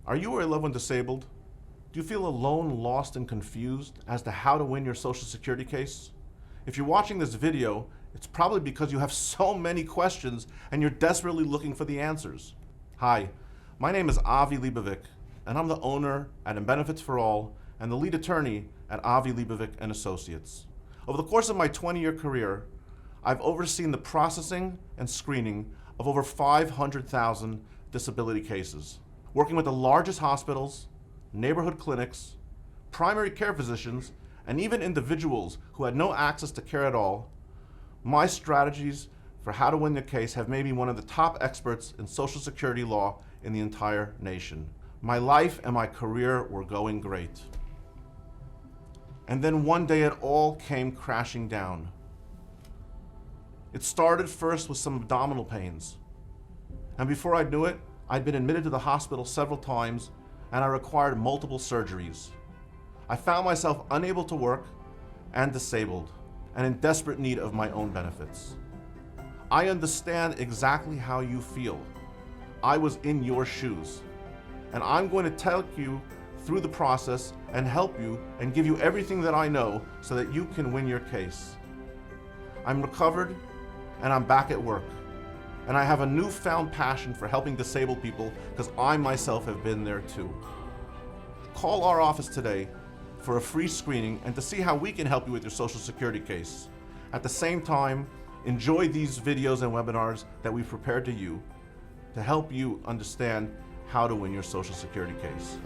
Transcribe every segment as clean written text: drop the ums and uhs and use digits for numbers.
Are you or a loved one disabled? Do you feel alone, lost, and confused as to how to win your Social Security case? If you're watching this video, it's probably because you have so many questions and you're desperately looking for the answers. Hi, my name is Avi Leibovic, and I'm the owner at Benefits for All and the lead attorney at Avi Leibovic Associates. Over the course of my 20-year career, I've overseen the processing and screening of over 500,000 disability cases, working with the largest hospitals, neighborhood clinics, primary care physicians, and even individuals who had no access to care at all. My strategies for how to win the case have made me one of the top experts in Social Security law in the entire nation. My life and my career were going great. And then one day it all came crashing down. It started first with some abdominal pains. And before I knew it, I'd been admitted to the hospital several times and I required multiple surgeries. I found myself unable to work and disabled and in desperate need of my own benefits. I understand exactly how you feel. I was in your shoes. And I'm going to take you through the process and help you and give you everything that I know so that you can win your case. I'm recovered and I'm back at work. And I have a newfound passion for helping disabled people because I myself have been there too. Call our office today for a free screening and to see how we can help you with your Social Security case. At the same time, enjoy these videos and webinars that we've prepared to help you understand how to win your Social Security case.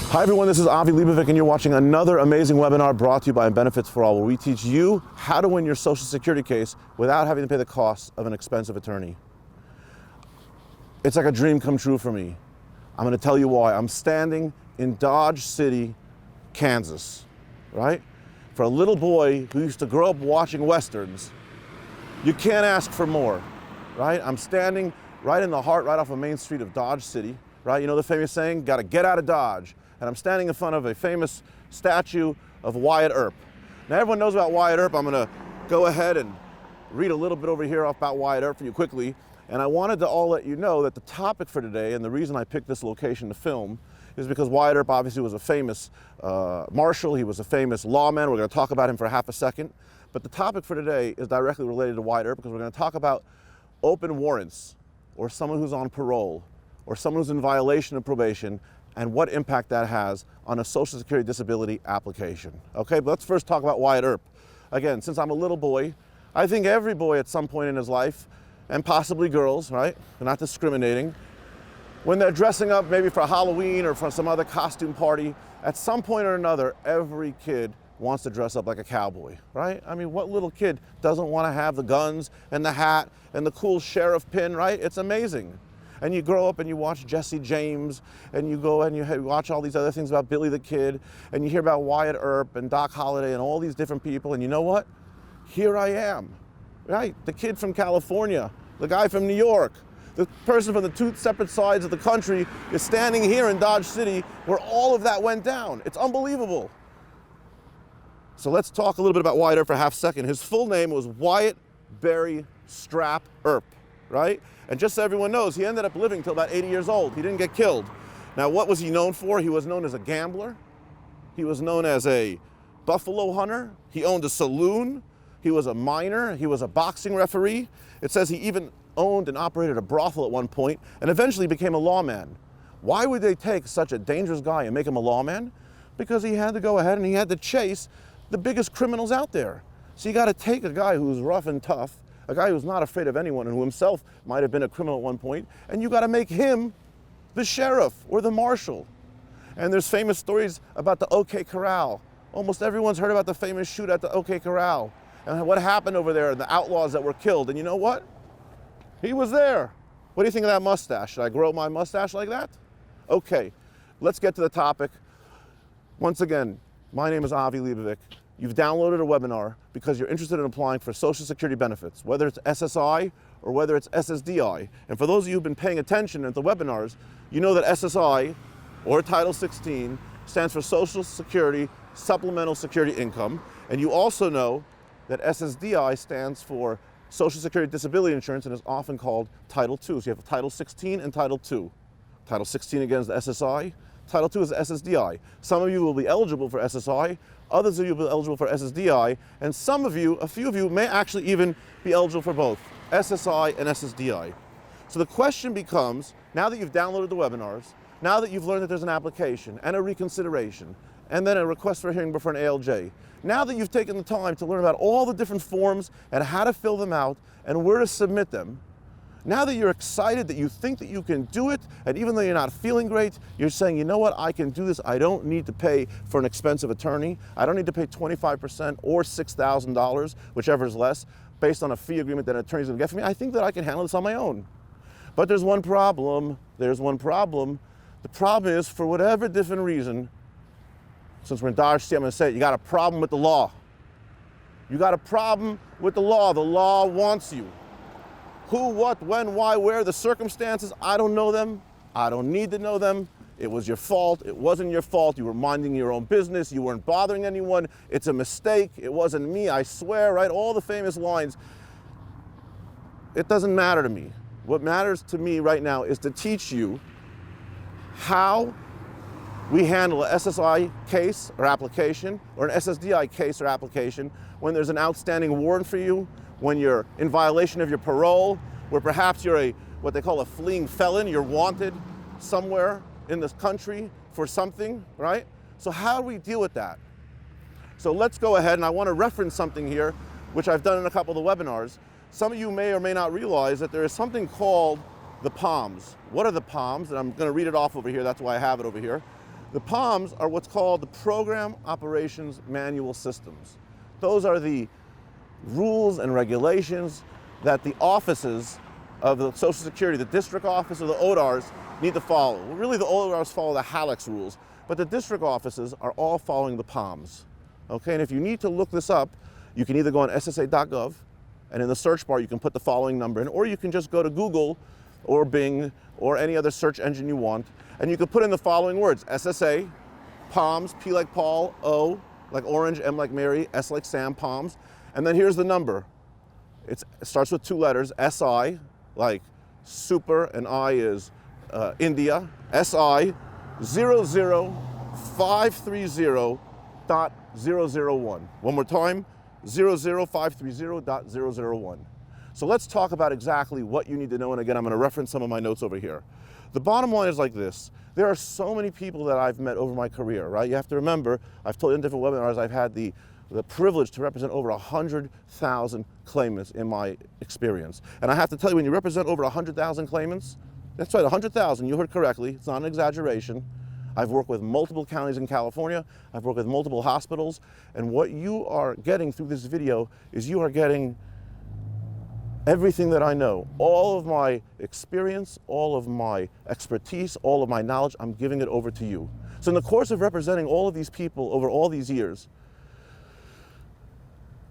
Hi everyone, this is Avi Leibovic and you're watching another amazing webinar brought to you by Benefits for All, where we teach you how to win your Social Security case without having to pay the cost of an expensive attorney. It's like a dream come true for me. I'm going to tell you why. I'm standing in Dodge City, Kansas, right? For a little boy who used to grow up watching Westerns, you can't ask for more, right? I'm standing right in the heart, right off of Main Street of Dodge City, right? You know the famous saying, gotta get out of Dodge. And I'm standing in front of a famous statue of Wyatt Earp. Now everyone knows about Wyatt Earp. I'm gonna go ahead and read a little bit over here about Wyatt Earp for you quickly. And I wanted to all let you know that the topic for today, and the reason I picked this location to film, is because Wyatt Earp obviously was a famous marshal. He was a famous lawman. We're gonna talk about him for half a second. But the topic for today is directly related to Wyatt Earp because we're gonna talk about open warrants, or someone who's on parole, or someone who's in violation of probation, and what impact that has on a Social Security disability application. Okay, but let's first talk about Wyatt Earp. Again, since I'm a little boy, I think every boy at some point in his life, and possibly girls, right? They're not discriminating. When they're dressing up maybe for Halloween or for some other costume party, at some point or another, every kid wants to dress up like a cowboy, right? I mean, what little kid doesn't want to have the guns and the hat and the cool sheriff pin, right? It's amazing. And you grow up and you watch Jesse James, and you go and you watch all these other things about Billy the Kid, and you hear about Wyatt Earp and Doc Holliday and all these different people, and you know what? Here I am, right? The kid from California, the guy from New York, the person from the two separate sides of the country is standing here in Dodge City where all of that went down. It's unbelievable. So let's talk a little bit about Wyatt Earp for half a second. His full name was Wyatt Berry Strap Earp, right? And just so everyone knows, he ended up living till about 80 years old. He didn't get killed. Now, what was he known for? He was known as a gambler. He was known as a buffalo hunter. He owned a saloon. He was a miner. He was a boxing referee. It says he even owned and operated a brothel at one point and eventually became a lawman. Why would they take such a dangerous guy and make him a lawman? Because he had to go ahead and he had to chase the biggest criminals out there. So you got to take a guy who's rough and tough, a guy who's not afraid of anyone and who himself might have been a criminal at one point, and you got to make him the sheriff or the marshal. And there's famous stories about the OK Corral. Almost everyone's heard about the famous shoot at the OK Corral and what happened over there and the outlaws that were killed. And you know what? He was there. What do you think of that mustache? Should I grow my mustache like that? Okay, let's get to the topic. Once again, my name is Avi Leibovic, you've downloaded a webinar because you're interested in applying for Social Security benefits, whether it's SSI or whether it's SSDI. And for those of you who've been paying attention at the webinars, you know that SSI, or Title 16, stands for Social Security Supplemental Security Income. And you also know that SSDI stands for Social Security Disability Insurance and is often called Title II. So you have Title 16 and Title II. Title 16 again is the SSI. Title II is the SSDI. Some of you will be eligible for SSI, others of you will be eligible for SSDI, and some of you, a few of you, may actually even be eligible for both SSI and SSDI. So the question becomes, now that you've downloaded the webinars, now that you've learned that there's an application and a reconsideration, and then a request for a hearing before an ALJ, now that you've taken the time to learn about all the different forms and how to fill them out and where to submit them, now that you're excited, that you think that you can do it, and even though you're not feeling great, you're saying, you know what, I can do this. I don't need to pay for an expensive attorney. I don't need to pay 25% or $6,000, whichever is less, based on a fee agreement that an attorney's gonna get for me. I think that I can handle this on my own. But there's one problem. There's one problem. The problem is, for whatever different reason, since we're in Dodge City, I'm gonna say it, you got a problem with the law. You got a problem with the law. The law wants you. Who, what, when, why, where, the circumstances, I don't know them. I don't need to know them. It was your fault. It wasn't your fault. You were minding your own business. You weren't bothering anyone. It's a mistake. It wasn't me, I swear, right? All the famous lines. It doesn't matter to me. What matters to me right now is to teach you how we handle an SSI case or application or an SSDI case or application when there's an outstanding warrant for you, when you're in violation of your parole, where perhaps you're what they call a fleeing felon, you're wanted somewhere in this country for something, right? So how do we deal with that? So let's go ahead, and I want to reference something here, which I've done in a couple of the webinars. Some of you may or may not realize that there is something called the POMs. What are the POMs? And I'm going to read it off over here, that's why I have it over here. The POMs are what's called the Program Operations Manual Systems. Those are the rules and regulations that the offices of the Social Security, the district office or the ODARs, need to follow. Well, really, the ODARs follow the HALEX rules, but the district offices are all following the POMs. Okay, and if you need to look this up, you can either go on SSA.gov, and in the search bar you can put the following number in, or you can just go to Google or Bing or any other search engine you want, and you can put in the following words: SSA, POMs, P like Paul, O like Orange, M like Mary, S like Sam, POMs. And then here's the number. It starts with 2 letters, SI, like super, and I is India, SI 00530.001. One more time, 00530.001. So let's talk about exactly what you need to know, and again, I'm gonna reference some of my notes over here. The bottom line is like this. There are so many people that I've met over my career, right? You have to remember, I've told you in different webinars, I've had the privilege to represent over 100,000 claimants in my experience. And I have to tell you, when you represent over 100,000 claimants, that's right, 100,000, you heard correctly, it's not an exaggeration. I've worked with multiple counties in California, I've worked with multiple hospitals, and what you are getting through this video is you are getting everything that I know, all of my experience, all of my expertise, all of my knowledge, I'm giving it over to you. So in the course of representing all of these people over all these years,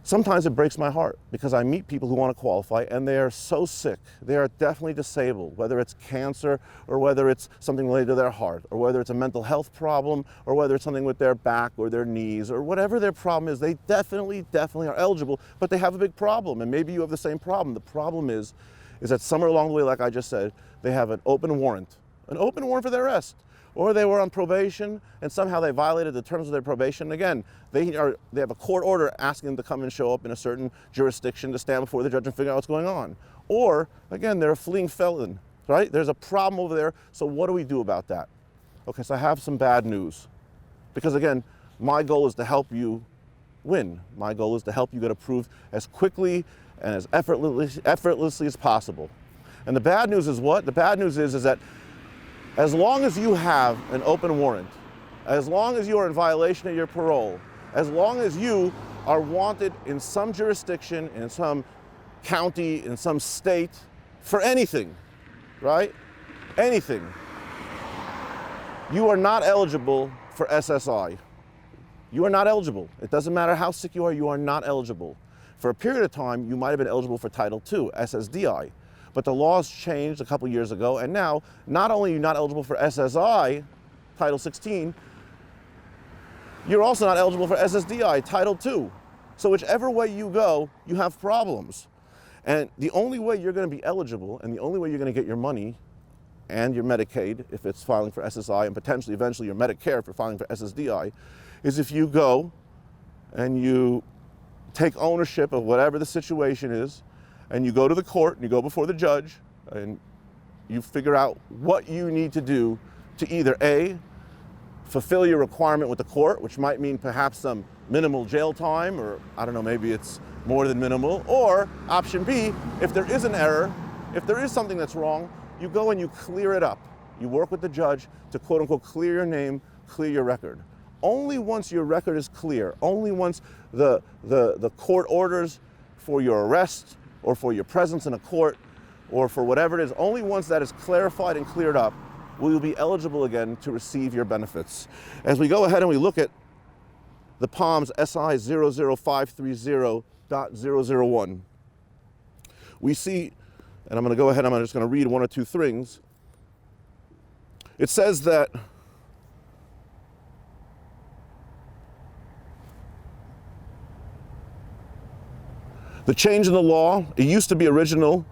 sometimes it breaks my heart because I meet people who want to qualify and they are so sick. They are definitely disabled, whether it's cancer or whether it's something related to their heart or whether it's a mental health problem or whether it's something with their back or their knees or whatever their problem is. They definitely are eligible, but they have a big problem, and maybe you have the same problem. The problem is that somewhere along the way, like I just said, they have an open warrant for their arrest. Or they were on probation and somehow they violated the terms of their probation. Again, they have a court order asking them to come and show up in a certain jurisdiction to stand before the judge and figure out what's going on. Or, again, they're a fleeing felon, right? There's a problem over there, so what do we do about that? Okay, so I have some bad news. Because again, my goal is to help you win. My goal is to help you get approved as quickly and as effortlessly as possible. And the bad news is what? The bad news is that as long as you have an open warrant, as long as you are in violation of your parole, as long as you are wanted in some jurisdiction, in some county, in some state, for anything, right? Anything, you are not eligible for SSI. you are not eligible. It doesn't matter how sick you are not eligible. For a period of time, you might have been eligible for Title II, SSDI. But the laws changed a couple years ago, and now, not only are you not eligible for SSI, Title 16, you're also not eligible for SSDI, Title II. So whichever way you go, you have problems. And the only way you're going to be eligible, and the only way you're going to get your money and your Medicaid, if it's filing for SSI, and potentially eventually your Medicare if you're filing for SSDI, is if you go and you take ownership of whatever the situation is, and you go to the court, and you go before the judge, and you figure out what you need to do to either A, fulfill your requirement with the court, which might mean perhaps some minimal jail time, or I don't know, maybe it's more than minimal, or option B, if there is an error, if there is something that's wrong, you go and you clear it up. You work with the judge to quote unquote clear your name, clear your record. Only once your record is clear, only once the court orders for your arrest or for your presence in a court or for whatever it is, only once that is clarified and cleared up will you be eligible again to receive your benefits. As we go ahead and we look at the POMS SI 00530.001, we see, and I'm going to go ahead, I'm just going to read one or two things. It says that the change in the law, it used to be original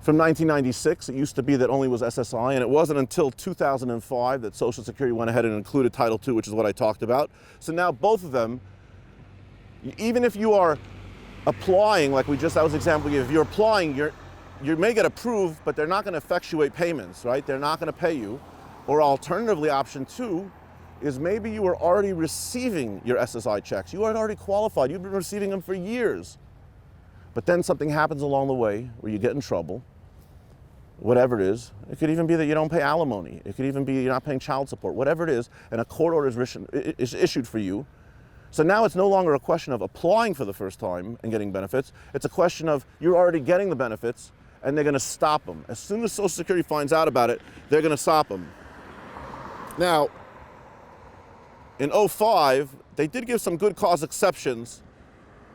from 1996. It used to be that only was SSI, and it wasn't until 2005 that Social Security went ahead and included Title II, which is what I talked about. So now both of them, even if you are applying, like that was the example we gave, if you're applying, you may get approved, but they're not going to effectuate payments, right? They're not going to pay you. Or alternatively, option two is maybe you were already receiving your SSI checks. You are already qualified. You've been receiving them for years. But then something happens along the way where you get in trouble, whatever it is. It could even be that you don't pay alimony. It could even be you're not paying child support, whatever it is, and a court order is issued for you. So now it's no longer a question of applying for the first time and getting benefits. It's a question of you're already getting the benefits, and they're going to stop them. As soon as Social Security finds out about it, they're going to stop them. Now, in 2005, they did give some good cause exceptions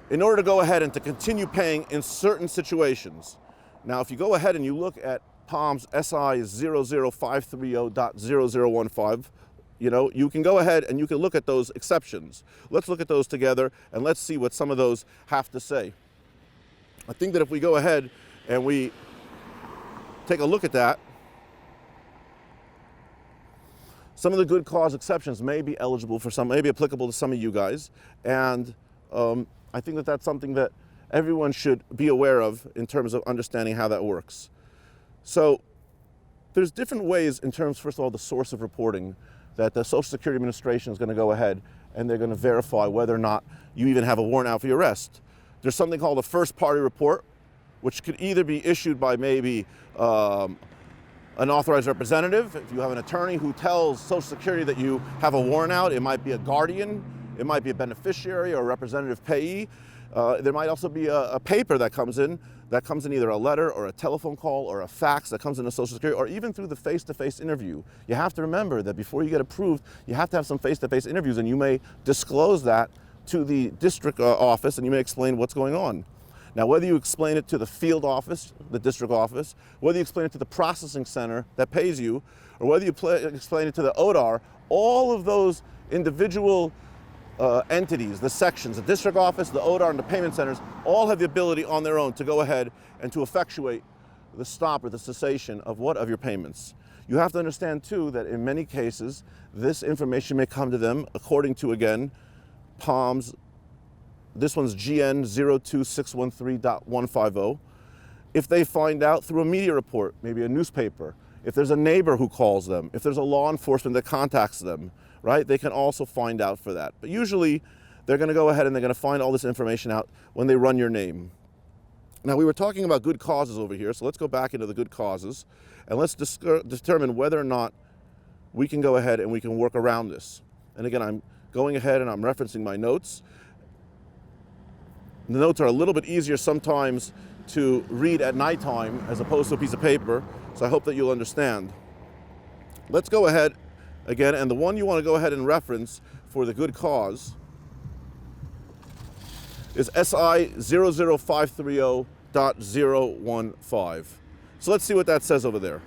in order to go ahead and to continue paying in certain situations. Now, if you go ahead and you look at POMS SI 00530.0015, you can go ahead and you can look at those exceptions. Let's look at those together and let's see what some of those have to say. I think that if we go ahead and we take a look at that, some of the good cause exceptions may be eligible for some, may be applicable to some of you guys. And I think that that's something that everyone should be aware of in terms of understanding how that works. So there's different ways in terms, first of all, the source of reporting that the Social Security Administration is going to go ahead and they're going to verify whether or not you even have a warrant out for your arrest. There's something called a first party report, which could either be issued by maybe an authorized representative. If you have an attorney who tells Social Security that you have a warrant out, it might be a guardian, it might be a beneficiary or a representative payee. There might also be a paper that comes in either a letter or a telephone call or a fax that comes into Social Security, or even through the face-to-face interview. You have to remember that before you get approved, you have to have some face-to-face interviews, and you may disclose that to the district office, and you may explain what's going on. Now, whether you explain it to the field office, the district office, whether you explain it to the processing center that pays you, or whether you explain it to the ODAR, all of those individual entities, the sections, the district office, the ODAR, and the payment centers, all have the ability on their own to go ahead and to effectuate the stop or the cessation of your payments. You have to understand too that in many cases, this information may come to them according to, again, POMS, this one's GN 02613.150. If they find out through a media report, maybe a newspaper, if there's a neighbor who calls them, if there's a law enforcement that contacts them, right, they can also find out for that. But usually they're going to go ahead and they're going to find all this information out when they run your name. Now, we were talking about good causes over here, so let's go back into the good causes and let's determine whether or not we can go ahead and we can work around this. And again, I'm going ahead and I'm referencing my notes. The notes are a little bit easier sometimes to read at nighttime as opposed to a piece of paper, so I hope that you'll understand. Let's go ahead again, and the one you want to go ahead and reference for the good cause is SI 00530.015. So let's see what that says over there.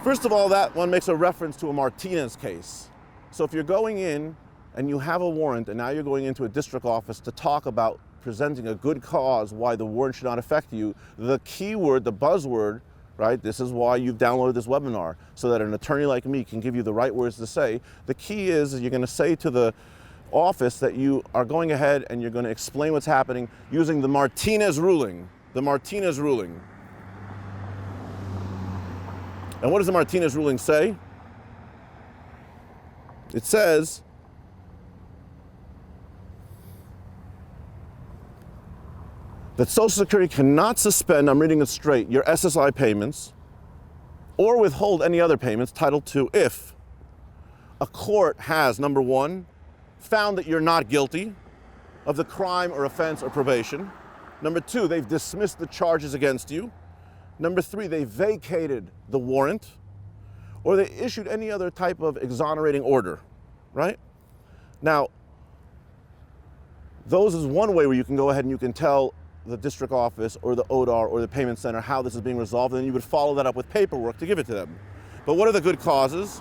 First of all, that one makes a reference to a Martinez case. So if you're going in and you have a warrant and now you're going into a district office to talk about presenting a good cause why the warrant should not affect you, the keyword, the buzzword, right? This is why you've downloaded this webinar, so that an attorney like me can give you the right words to say. The key is you're going to say to the office that you are going ahead and you're going to explain what's happening using the Martinez ruling. The Martinez ruling. And what does the Martinez ruling say? It says that Social Security cannot suspend, I'm reading it straight, your SSI payments or withhold any other payments, Title II, if a court has, number one, found that you're not guilty of the crime or offense or probation. Number two, they've dismissed the charges against you. Number three, they vacated the warrant, or they issued any other type of exonerating order, right? Now, those is one way where you can go ahead and you can tell the district office or the ODAR or the payment center how this is being resolved, and then you would follow that up with paperwork to give it to them. But what are the good causes?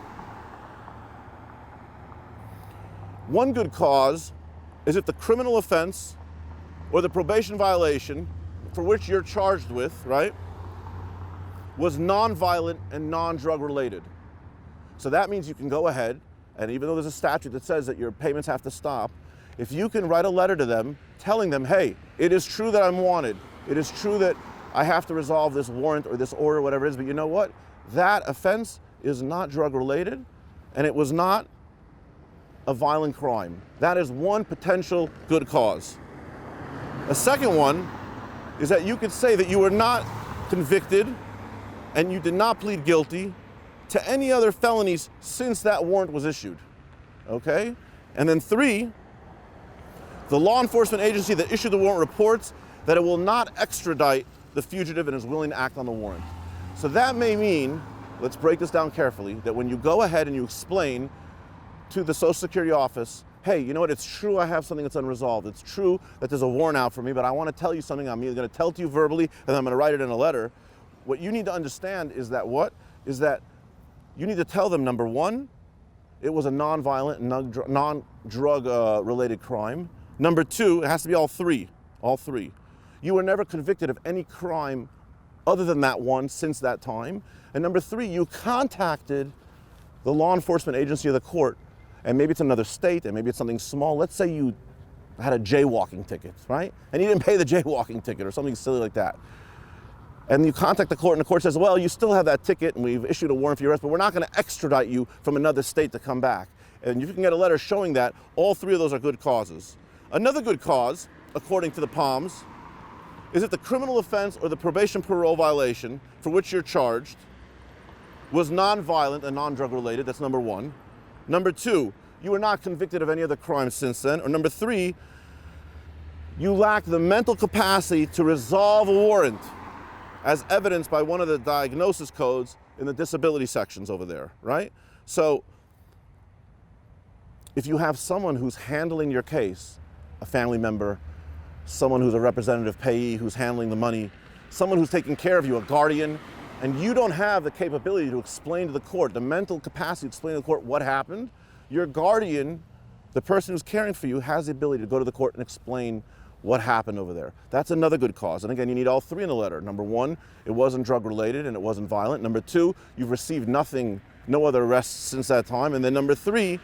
One good cause is if the criminal offense or the probation violation for which you're charged with, right, was non-violent and non-drug related. So that means you can go ahead, and even though there's a statute that says that your payments have to stop, if you can write a letter to them telling them, hey, it is true that I'm wanted, it is true that I have to resolve this warrant or this order, whatever it is, but you know what? That offense is not drug related, and it was not a violent crime. That is one potential good cause. A second one is that you could say that you were not convicted and you did not plead guilty to any other felonies since that warrant was issued, okay? And then three, the law enforcement agency that issued the warrant reports that it will not extradite the fugitive and is willing to act on the warrant. So that may mean, let's break this down carefully, that when you go ahead and you explain to the Social Security office, hey, you know what, it's true I have something that's unresolved. It's true that there's a warrant out for me, but I want to tell you something. I'm either going to tell it to you verbally and then I'm going to write it in a letter. What you need to understand is that you need to tell them, number one, it was a non-violent, non-drug related crime. Number two, it has to be all three. You were never convicted of any crime other than that one since that time. And number three, you contacted the law enforcement agency or the court, and maybe it's another state, and maybe it's something small. Let's say you had a jaywalking ticket, right? And you didn't pay the jaywalking ticket or something silly like that. And you contact the court, and the court says, well, you still have that ticket, and we've issued a warrant for your arrest, but we're not going to extradite you from another state to come back. And you can get a letter showing that. All three of those are good causes. Another good cause, according to the POMS, is if the criminal offense or the probation parole violation for which you're charged was non-violent and non-drug related. That's number one. Number two, you were not convicted of any other crime since then. Or number three, you lack the mental capacity to resolve a warrant, as evidenced by one of the diagnosis codes in the disability sections over there, right? So if you have someone who's handling your case, a family member, someone who's a representative payee who's handling the money, someone who's taking care of you, a guardian, and you don't have the capability to explain to the court, the mental capacity to explain to the court what happened, your guardian, the person who's caring for you, has the ability to go to the court and explain what happened over there. That's another good cause. And again, you need all three in the letter. Number one, it wasn't drug related and it wasn't violent. Number two, you've received nothing, no other arrests since that time. And then number three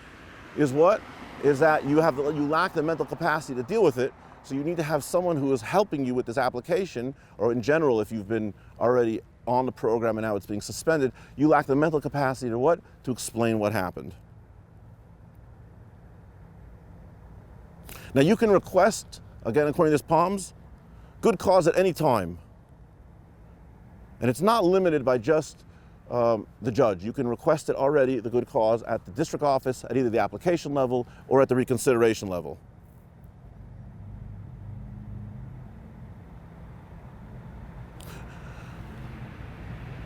is what? Is that you lack the mental capacity to deal with it. So you need to have someone who is helping you with this application, or in general, if you've been already on the program and now it's being suspended, you lack the mental capacity to what? To explain what happened. Now you can request, again, according to this POMS, good cause at any time. And it's not limited by just the judge. You can request it already, the good cause, at the district office, at either the application level or at the reconsideration level.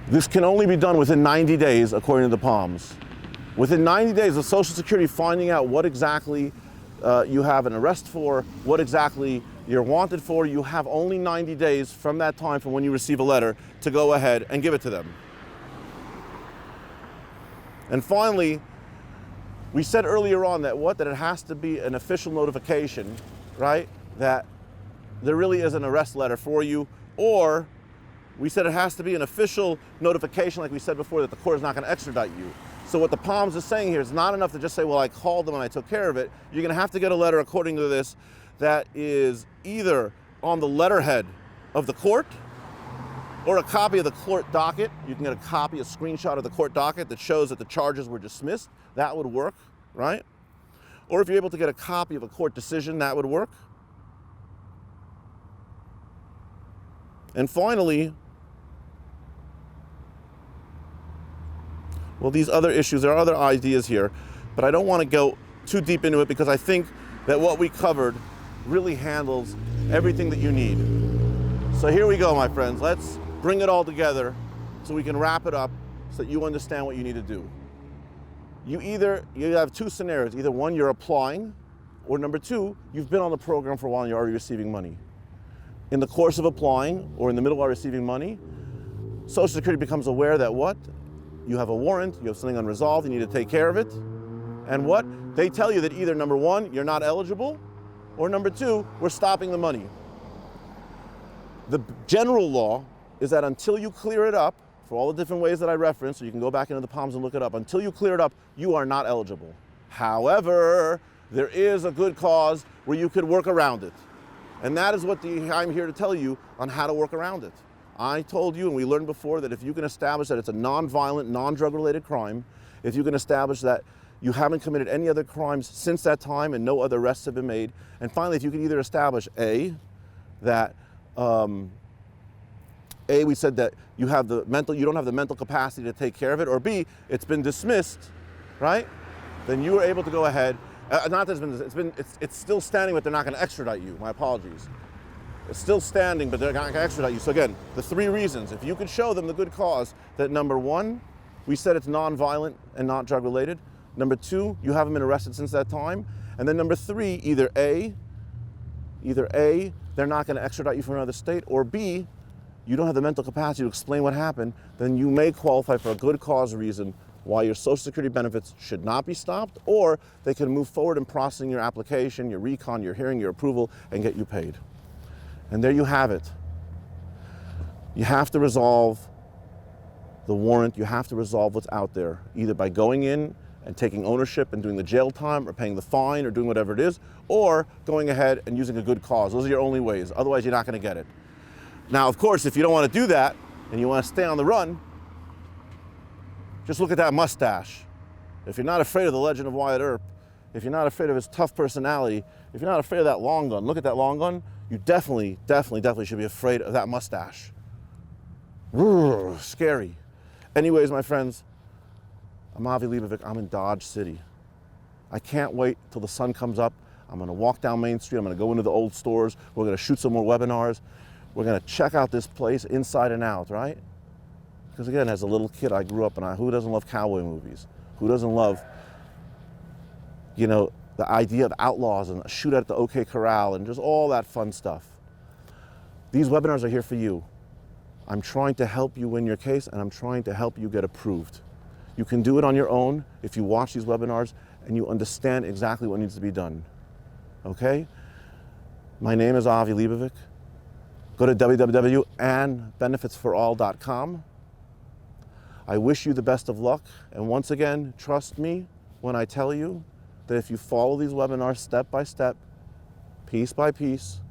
This can only be done within 90 days, according to the POMS. Within 90 days of Social Security finding out what exactly you have an arrest for, what exactly you're wanted for. You have only 90 days from that time from when you receive a letter to go ahead and give it to them. And finally, we said earlier on that that it has to be an official notification, right? That there really is an arrest letter for you, or we said it has to be an official notification, like we said before, that the court is not going to extradite you. So what the Palms is saying here is not enough to just say, well, I called them and I took care of it. You're going to have to get a letter, according to this, that is either on the letterhead of the court or a copy of the court docket. You can get a copy, a screenshot of the court docket that shows that the charges were dismissed. That would work, right? Or if you're able to get a copy of a court decision, that would work. And finally, well, these other issues, there are other ideas here, but I don't want to go too deep into it because I think that what we covered really handles everything that you need. So here we go, my friends. Let's bring it all together so we can wrap it up so that you understand what you need to do. You have two scenarios. Either one, you're applying, or number two, you've been on the program for a while and you're already receiving money. In the course of applying or in the middle of receiving money, Social Security becomes aware that what? You have a warrant, you have something unresolved, you need to take care of it. And what? They tell you that either number one, you're not eligible, or number two, we're stopping the money. The general law is that until you clear it up, for all the different ways that I referenced, so you can go back into the Palms and look it up, until you clear it up, you are not eligible. However, there is a good cause where you could work around it. And that is what I'm here to tell you on how to work around it. I told you, and we learned before, that if you can establish that it's a non-violent, non-drug related crime, if you can establish that you haven't committed any other crimes since that time and no other arrests have been made, and finally, if you can either establish that we said that you don't have the mental capacity to take care of it, or B, it's been dismissed, right? Then you are able to go ahead. Not that it's still standing, but they're not going to extradite you. My apologies. It's still standing, but they're not going to extradite you. So again, the three reasons. If you could show them the good cause that number one, we said it's non-violent and not drug related. Number two, you haven't been arrested since that time. And then number three, either A, they're not going to extradite you from another state, or B, you don't have the mental capacity to explain what happened, then you may qualify for a good cause reason why your Social Security benefits should not be stopped, or they can move forward in processing your application, your recon, your hearing, your approval, and get you paid. And there you have it. You have to resolve the warrant. You have to resolve what's out there, either by going in and taking ownership and doing the jail time or paying the fine or doing whatever it is, or going ahead and using a good cause. Those are your only ways. Otherwise, you're not going to get it. Now, of course, if you don't want to do that and you want to stay on the run, just look at that mustache. If you're not afraid of the legend of Wyatt Earp, if you're not afraid of his tough personality, if you're not afraid of that long gun, look at that long gun, you definitely should be afraid of that mustache. Scary. Anyways, my friends, I'm Avi Leibovic. I'm in Dodge City. I can't wait till the sun comes up. I'm going to walk down Main Street. I'm going to go into the old stores. We're going to shoot some more webinars. We're going to check out this place inside and out, right? Because again, as a little kid, I grew up, and who doesn't love cowboy movies? Who doesn't love, the idea of outlaws and a shootout at the OK Corral and just all that fun stuff? These webinars are here for you. I'm trying to help you win your case, and I'm trying to help you get approved. You can do it on your own if you watch these webinars and you understand exactly what needs to be done. Okay? My name is Avi Leibovic. Go to www.andbenefitsforall.com. I wish you the best of luck, and once again, trust me when I tell you that if you follow these webinars step by step, piece by piece,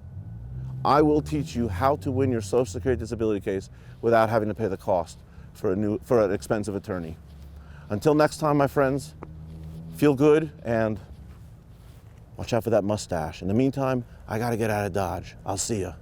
I will teach you how to win your Social Security disability case without having to pay the cost for an expensive attorney. Until next time, my friends, feel good and watch out for that mustache. In the meantime, I gotta get out of Dodge. I'll see ya.